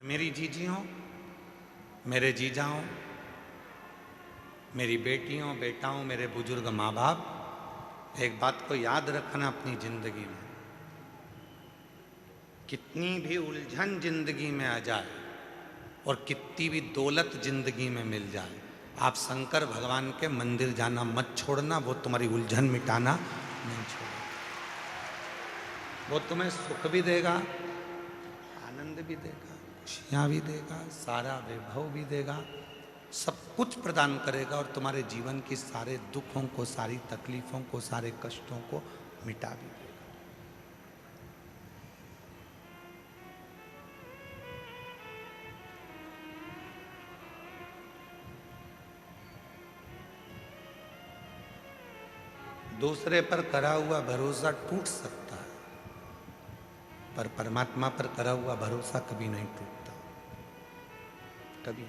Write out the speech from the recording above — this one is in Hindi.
मेरी जीजियों, मेरे जीजाओं, मेरी बेटियों, बेटाओं, मेरे बुजुर्ग माँ बाप, एक बात को याद रखना अपनी जिंदगी में, कितनी भी उलझन जिंदगी में आ जाए और कितनी भी दौलत जिंदगी में मिल जाए, आप शंकर भगवान के मंदिर जाना मत छोड़ना। वो तुम्हारी उलझन मिटाना नहीं छोड़ेगा। वो तुम्हें सुख भी देगा, आनंद भी देगा, खुशियाँ भी देगा, सारा वैभव भी देगा, सब कुछ प्रदान करेगा और तुम्हारे जीवन की सारे दुखों को, सारी तकलीफों को, सारे कष्टों को मिटा भी देगा। दूसरे पर करा हुआ भरोसा टूट सकता है, पर परमात्मा पर करा हुआ भरोसा कभी नहीं टूटता, कभी।